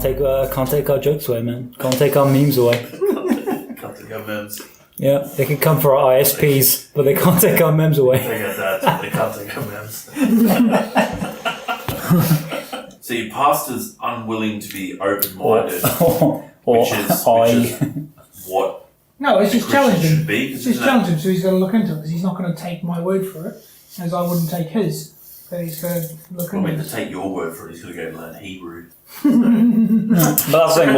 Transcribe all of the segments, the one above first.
can't take our jokes away, man. Can't take our memes away. Can't take our memes. Yeah, they can come for our ISPs, but they can't take our memes away. They got that. They can't take our memes. So your pastor's unwilling to be open-minded, which is what? No, it's just challenging. It's just challenging, so he's got to look into it, because he's not going to take my word for it, as I wouldn't take his. But he's got to look into it. To take your word for it, he's got to go and learn Hebrew. But that's the thing,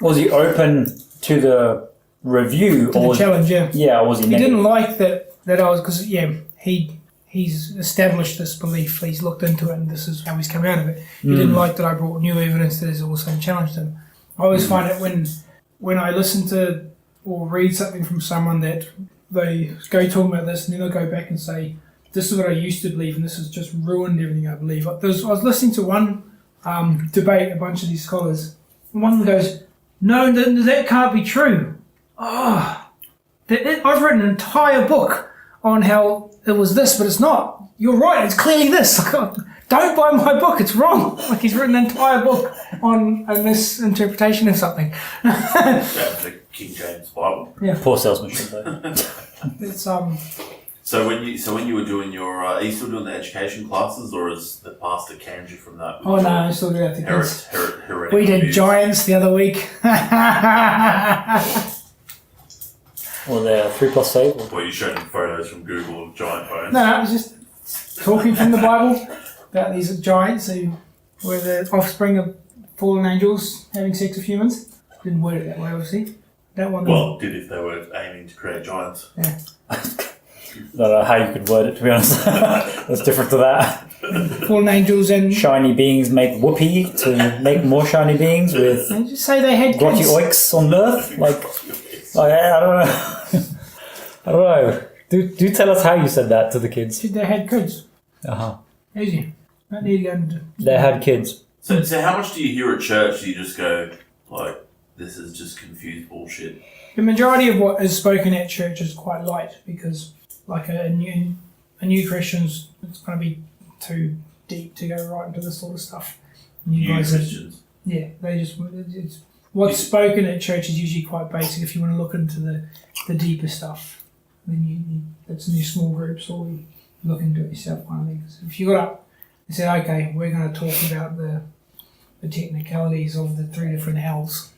was he open to the review? To the challenge, yeah. Yeah, or was he He negative? didn't like that I was, because, he's established this belief, he's looked into it, and this is how he's come out of it. He didn't like that I brought new evidence that has also challenged him. I always find it when I listen to or read something from someone that they go talking about this and then they'll go back and say, this is what I used to believe and this has just ruined everything I believe. I was listening to one debate, a bunch of these scholars, and one of them goes, no, that can't be true. I've written an entire book on how it was this, but it's not. You're right, it's clearly this. Don't buy my book, it's wrong. Like he's written an entire book on a misinterpretation of something. That's the King James Bible. Yeah. Poor salesmanship though. It's So when you were doing your, are you still doing the education classes, or is the pastor canned you from that? Oh no, I still do that. We did abuse? Giants the other week. Well, they're 3+ save. Well, you showed me photos from Google of giant bones. No, I was just talking from the Bible about these giants who were the offspring of fallen angels having sex with humans. Didn't word it that way, obviously. That one. Well, did if they were aiming to create giants. Yeah. I don't know how you could word it, to be honest. That's different to that. Fallen angels and shiny beings make whoopee to make more shiny beings with and just say they had grotty kids. oiks on earth. Like I don't know. I don't know. Do tell us how you said that to the kids. They had kids. Easy. Don't need to go into. They had kids. So how much do you hear at church? Do you just go like, this is just confused bullshit? The majority of what is spoken at church is quite light because, like a new Christians, it's going to be too deep to go right into this sort of stuff. New Christians. It's what's spoken at church is usually quite basic. If you want to look into the deeper stuff, then it's in your small groups or you look into it yourself, kind of thing. So if you got up and said, okay, we're going to talk about the technicalities of the 3 different hells.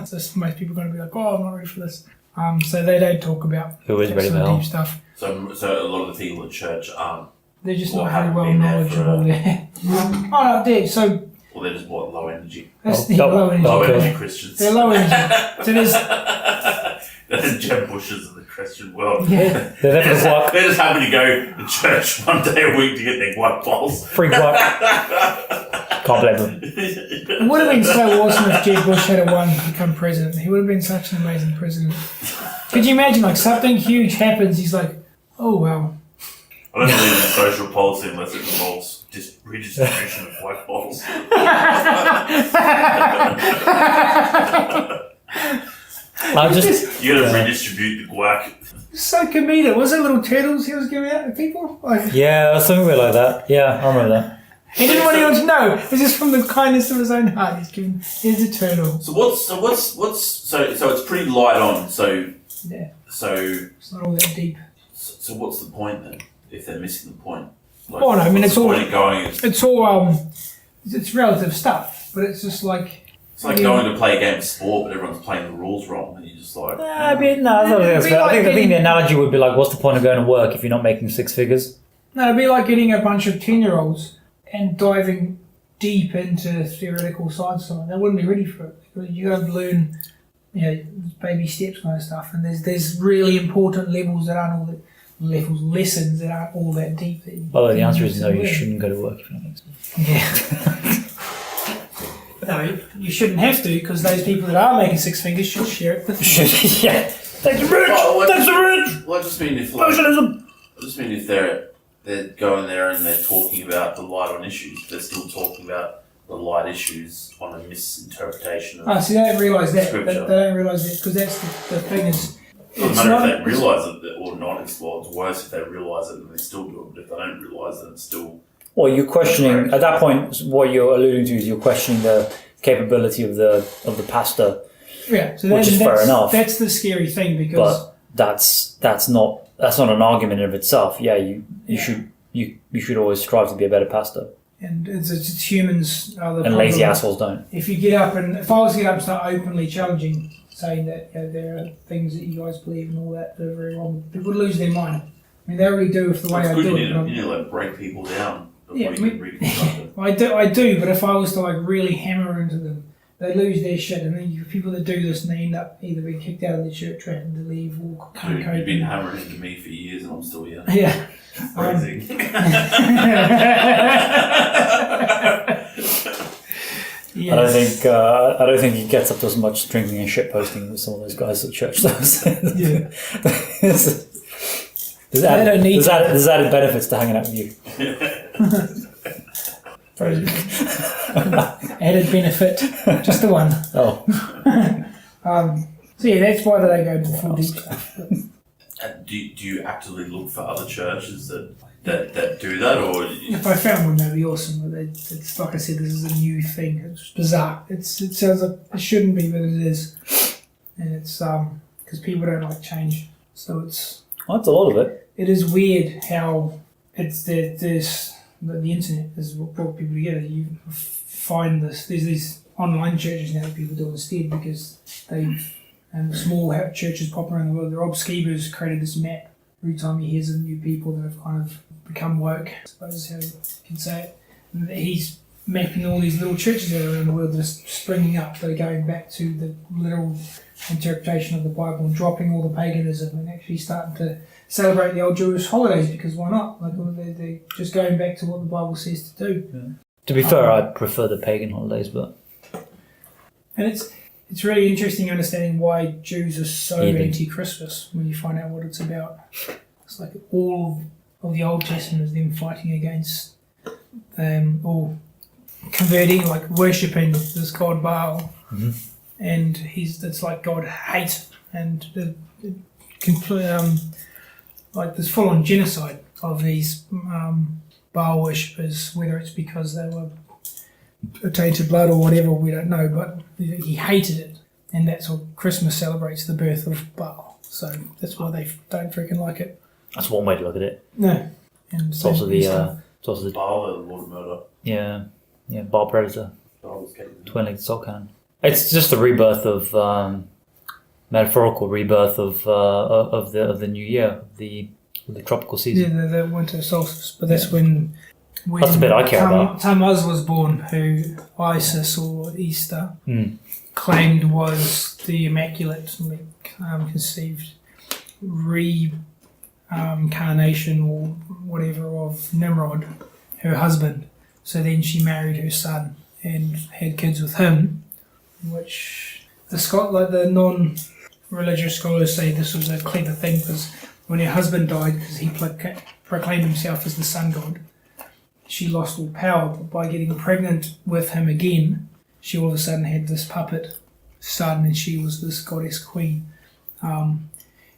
So most people are going to be like, oh, I'm not ready for this. So they don't talk about who is ready for deep hell stuff. So a lot of the people at church aren't. They're just not very well knowledgeable there. Oh no, they're so. Well, they're just low energy. That's low energy. Low energy Christians. They're low energy. So there's. That's Jeb Bush's of the Christian world. Yeah. They're just happy to go to church one day a week to get their guac balls. Free guac. Can't blame them. It would have been so awesome if Jeb Bush had become president. He would have been such an amazing president. Could you imagine, like, something huge happens, he's like, oh, wow. I don't believe in social policy unless it involves redistribution of guac balls. You gotta redistribute the guac. So comedic. Was it little turtles he was giving out to people? Like, yeah, something weird like that. Yeah, I remember that. He didn't want anyone to know. It was just from the kindness of his own heart. Here's a turtle. So it's pretty light on. So yeah. So it's not all that deep. So what's the point then? If they're missing the point. Like, oh no, I mean it's all. It's it's relative stuff, but it's just like. It's like going to play a game of sport, but everyone's playing the rules wrong, and you're just like. I think the analogy would be like, what's the point of going to work if you're not making 6 figures? No, it'd be like getting a bunch of 10-year-olds and diving deep into theoretical science. They wouldn't be ready for it. You got to learn, baby steps kind of stuff, and there's really important levels that aren't all that. Lessons that aren't all that deep. By the way, the answer is no, you shouldn't go to work if you're not making 6 figures. Yeah. No, you shouldn't have to, because those people that are making 6 figures should share it with you. Yeah. That's the rich! That's the rich! Well, I just mean if they're going there and they're talking about the light on issues, they're still talking about the light issues on a misinterpretation of see, they don't realise that. They scripture. don't realise that, because that's the thing is... It doesn't matter if they realise it or not, it's worse if they realise it and they still do it, but if they don't realise it, it's still Well, you're questioning at that point. What you're alluding to is you're questioning the capability of the pastor. Yeah, so which is fair enough. That's the scary thing because that's not an argument in of itself. Yeah, you should always strive to be a better pastor. And it's humans are the and lazy assholes don't. If you get up and if I was to get up and start openly challenging, saying that there are things that you guys believe and all that are very wrong, people would lose their mind. I mean, they already do with the way I do it. You need to like break people down before you can reconstruct them. I do, but if I was to like really hammer into them, they lose their shit, and then you people that do this and they end up either being kicked out of the church or having to leave or can't cope. You've been hammering into me for years and I'm still here. Yeah. Crazy. Yes. I don't think he gets up to as much drinking and shit posting as some of those guys at church does. Yeah. There's added benefits to hanging out with you. Added benefit, just the one. Oh. So yeah, that's why they go into full deep stuff. Do you actively look for other churches that do that, or if I found one, that'd be awesome. But it's like I said, this is a new thing. It's bizarre. It sounds like it shouldn't be, but it is, and it's because people don't like change. So it's. Well, that's a lot of it. It is weird how it's the internet has brought people together. You find this. There's these online churches now that people do instead because they've. And small churches pop around the world. Rob Skeeber's created this map. Every time he hears of new people that have kind of become woke, I suppose is how you can say it. And he's mapping all these little churches that are around the world that are springing up. They're going back to the literal interpretation of the Bible and dropping all the paganism and actually starting to celebrate the old Jewish holidays because why not? Like they're just going back to what the Bible says to do. Yeah. To be fair, I prefer the pagan holidays, but... And it's really interesting understanding why Jews are so anti-Christmas when you find out what it's about. It's like all of the Old Testament is them fighting against or converting, like worshipping this god Baal. Mm-hmm. And it's like God hate and like there's full-on genocide of these Baal worshippers, whether it's because they were tainted blood or whatever, we don't know, but he hated it, and that's what Christmas celebrates, the birth of Baal. So that's why they don't freaking like it. That's one way to look at it. No, and it's also the Baal, the Lord of Murder. Yeah, Baal Predator, twin-legged soul cannon. It's just the rebirth of metaphorical rebirth of the new year, the tropical season. Yeah, the winter solstice, but that's when that's the bit I care about. Tammuz was born, who Isis or Easter claimed was the immaculate, conceived reincarnation or whatever of Nimrod, her husband. So then she married her son and had kids with him, which the non-religious scholars say this was a clever thing because when her husband died, because he proclaimed himself as the sun god, she lost all power, but by getting pregnant with him again, she all of a sudden had this puppet son and she was this goddess queen, and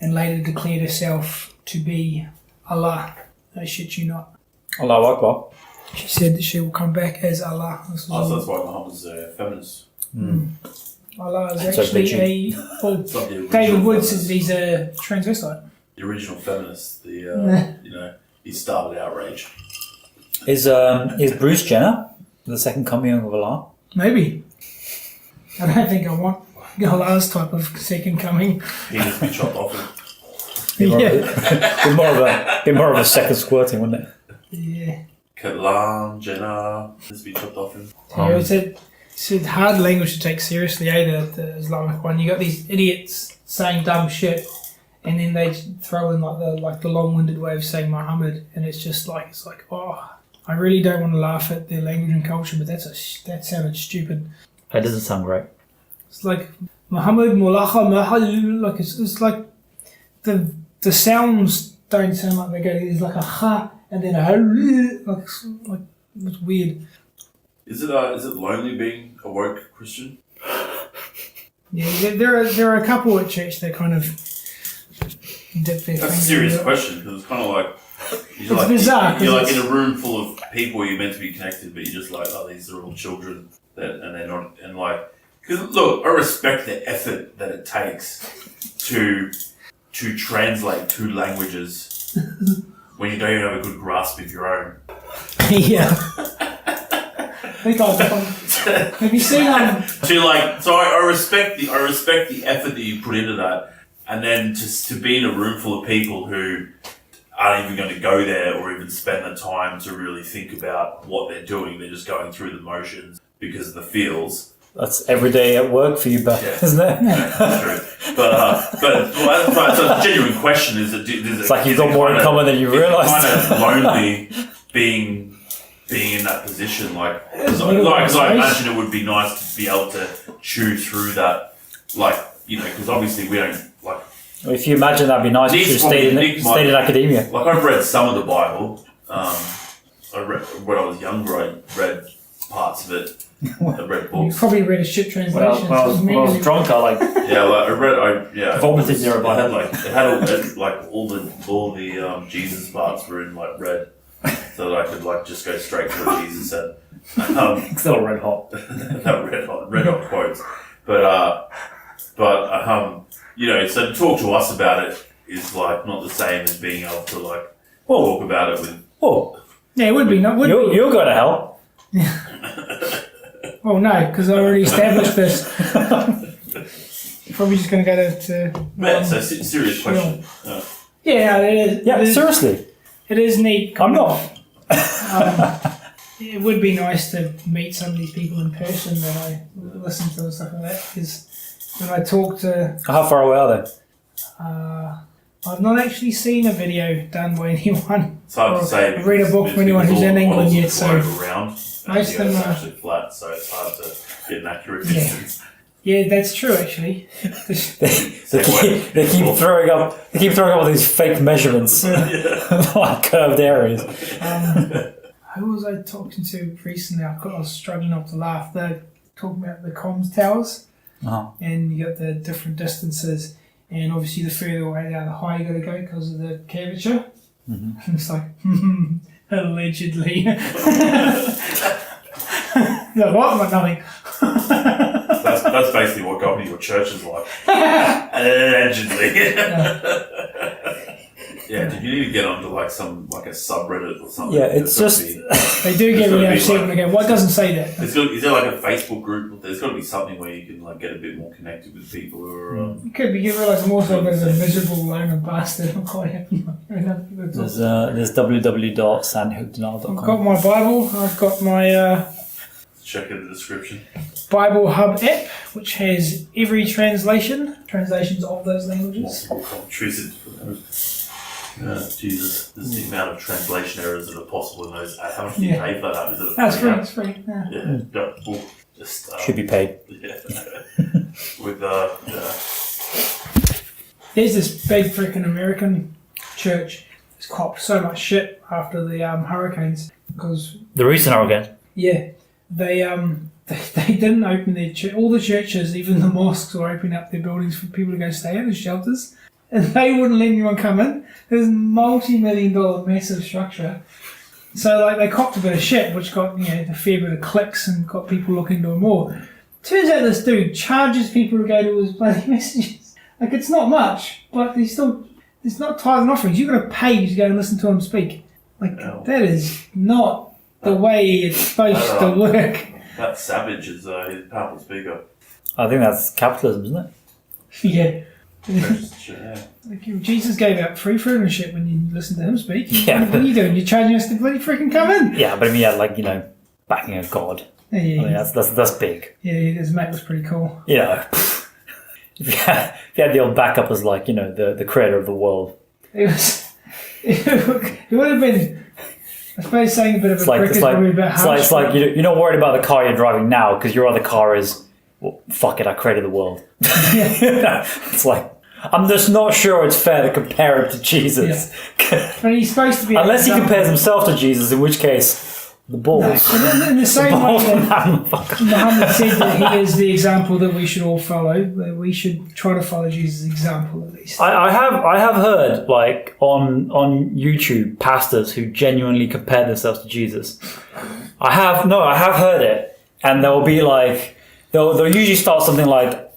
later declared herself to be Allah. I shit you not. Allahu Akbar. She said that she will come back as Allah. So that's why Muhammad's a feminist. Allah is actually David Wood says he's a transvestite. The original feminist, he started outrage. Is Bruce Jenner the second coming of Allah? Maybe. I don't think I want Allah's type of second coming. He needs to be chopped off. Be more of a second squirting, wouldn't it? Yeah. Kalam, Jenner, needs to be chopped off. It's hard language to take seriously, the Islamic one. You got these idiots saying dumb shit, and then they throw in the long-winded way of saying Muhammad, and it's like I really don't want to laugh at their language and culture, but that sounded stupid. It doesn't sound great. It's like Muhammad, Mulacha, Mahal, like it's like the sounds don't sound like they go. There's like a ha and then a like it's weird. Is it lonely being a woke Christian? Yeah, there are a couple at church that kind of dip their That's a fingers serious in it. question because it's kind of like It's bizarre. You're like in a room full of people you're meant to be connected, but you're just like, oh, these are all children, and they're not, and like, because look, I respect the effort that it takes to translate two languages when you don't even have a good grasp of your own. Yeah. Have you seen so I respect the effort that you put into that, and then just to be in a room full of people who aren't even going to go there or even spend the time to really think about what they're doing. They're just going through the motions because of the feels. That's every day at work for you, Beth, isn't it? That's true. But so the genuine question is that it's like you've got more in common than you realise. It's kind of lonely being in that position, because I imagine it would be nice to be able to chew through that, because obviously we don't like. If you imagine that'd be nice to stay in academia. Like I've read some of the Bible. I read when I was younger. I read parts of it. I read books. You probably read a shit translation. When I was drunk, I vomited near a Bible. It had all the Jesus parts were in red, so that I could just go straight to what Jesus said. It's not red hot. Not red hot quotes, but so to talk to us about it is not the same as being able to talk about it with. Oh, yeah, it would be. You're going to hell. Oh no, because I already established this. Probably just going to go to. So serious question. Yeah, it is. Yeah, seriously. It is neat. I'm not. It would be nice to meet some of these people in person that I listen to and stuff like that. Because when I talk to... How far away are they? I've not actually seen a video done by anyone. It's hard to say. I've read a book from anyone who's in England yet, so... Around, most of them are actually flat, so it's hard to get an accurate distance. Yeah, that's true. Actually, they keep throwing up all these fake measurements, like curved areas. Who was I talking to recently? I was struggling not to laugh. They're talking about the comms towers, and you got the different distances, and obviously the further away down, the higher you got to go because of the curvature. Mm-hmm. And it's like allegedly. No, what? Nothing. That's basically what going to your church is like. Allegedly. Yeah, do you need to get onto a subreddit or something? Yeah, it's just they do get really upset when they go, "What doesn't say that?" Is there a Facebook group? There's got to be something where you can get a bit more connected with people who are. It could be. You realise I'm also a bit of a miserable loner bastard. I'm quite happy. There's www.sandhookdenial.com. I've got my Bible. I've got my. Check in the description. Bible Hub app, which has every translations of those languages. Jesus, there's the amount of translation errors that are possible in those. How much do you pay for that? Is it That's free. It's free. Should be paid. With There's this big freaking American church that's copped so much shit after the hurricanes because the recent hurricane. Yeah, they didn't open their all the churches, even the mosques, were opening up their buildings for people to go stay in, the shelters, and they wouldn't let anyone come in. There's multi-million-dollar massive structure, so they copped a bit of shit, which got a fair bit of clicks and got people looking to it more. Turns out this dude charges people to go to his bloody messages. It's not much, but it's not tithes and offerings. You've got to pay to go and listen to him speak. That is not the way it's supposed to work. That's savage as his powerful speaker. I think that's capitalism, isn't it? Yeah. Jesus gave out free food and shit when you listen to him speak. Yeah. What are you doing? You're charging us to bloody freaking come in. Yeah, but backing a god. Yeah. That's big. Yeah, his mate was pretty cool. If you had the old backup as the creator of the world. It would have been, I suppose, saying a bit of a prick is probably a bit harsh. It's like you're not worried about the car you're driving now because your other car is, well, fuck it, I created the world. It's like, I'm just not sure it's fair to compare him to Jesus. Yeah. But he's supposed to be... Unless he compares himself to Jesus, in which case, The balls. In the same way that Motherfucker. Muhammad said that he is the example that we should all follow, we should try to follow Jesus' example at least. I have heard like on YouTube pastors who genuinely compare themselves to Jesus. I have heard it, and they'll be like they'll usually start something like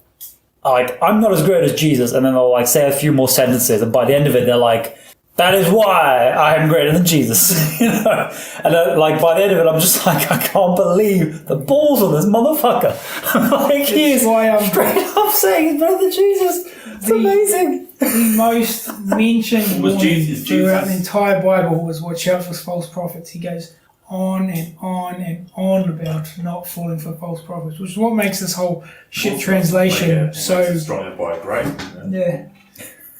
I'm not as great as Jesus, and then they'll like say a few more sentences, and by the end of it they're like, that is why I am greater than Jesus. You know? And like by the end of it I'm just like, I can't believe the balls on this motherfucker. Like he is straight up saying he's better than Jesus. It's amazing. The most mentioned Was warning Jesus- throughout the Jesus- entire Bible was watch out for false prophets. He goes on and on and on about not falling for false prophets, which is what makes this whole shit translation so stronger by grace. You know? yeah.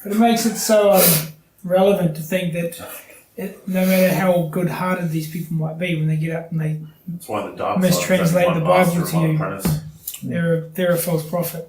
But it makes it so relevant to think that no matter how good-hearted these people might be, when they get up and they That's why the dark mistranslate side, the one master Bible and to one you, apprentice. they're a false prophet.